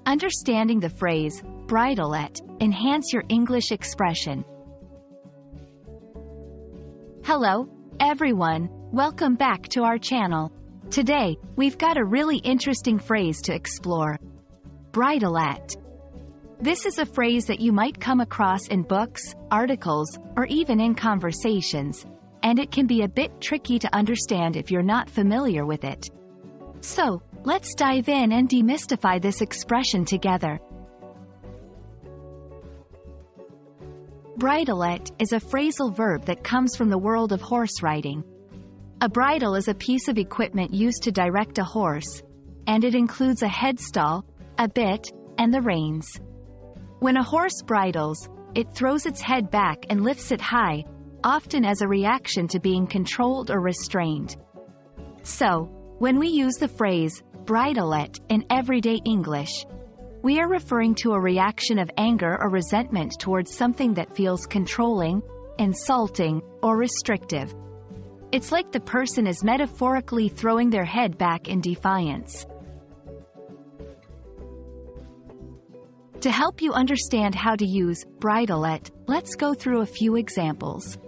Understanding the phrase bridle at enhance your English expression. Hello, everyone. Welcome back to our channel. Today, we've got a really interesting phrase to explore. Bridle at. This is a phrase that you might come across in books, articles, or even in conversations, and it can be a bit tricky to understand if you're not familiar with it. So, let's dive in and demystify this expression together. Bridle at is a phrasal verb that comes from the world of horse riding. A bridle is a piece of equipment used to direct a horse, and it includes a headstall, a bit, and the reins. When a horse bridles, it throws its head back and lifts it high, often as a reaction to being controlled or restrained. So, when we use the phrase bridle at in everyday English, we are referring to a reaction of anger or resentment towards something that feels controlling, insulting, or restrictive. It's like the person is metaphorically throwing their head back in defiance. To help you understand how to use bridle at, let's go through a few examples.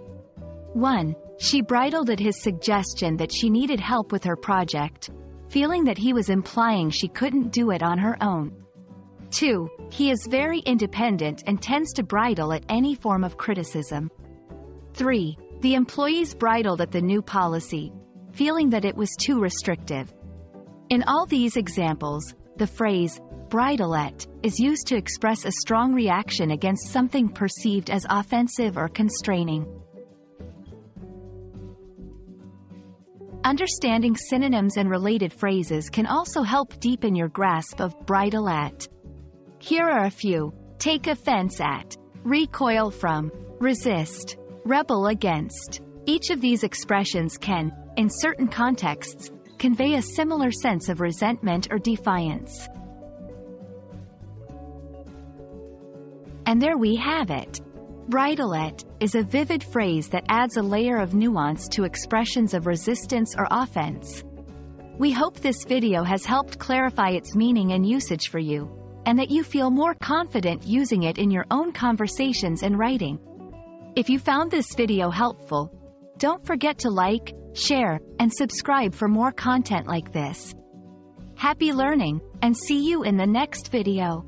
1. She bridled at his suggestion that she needed help with her project, feeling that he was implying she couldn't do it on her own. 2. He is very independent and tends to bridle at any form of criticism. 3. The employees bridled at the new policy, feeling that it was too restrictive. In all these examples, the phrase bridle at is used to express a strong reaction against something perceived as offensive or constraining. Understanding synonyms and related phrases can also help deepen your grasp of bridle at. Here are a few: take offense at, recoil from, resist, rebel against. Each of these expressions can, in certain contexts, convey a similar sense of resentment or defiance. And there we have it. Bridle at is a vivid phrase that adds a layer of nuance to expressions of resistance or offense. We hope this video has helped clarify its meaning and usage for you, and that you feel more confident using it in your own conversations and writing. If you found this video helpful, don't forget to like, share, and subscribe for more content like this. Happy learning, and see you in the next video.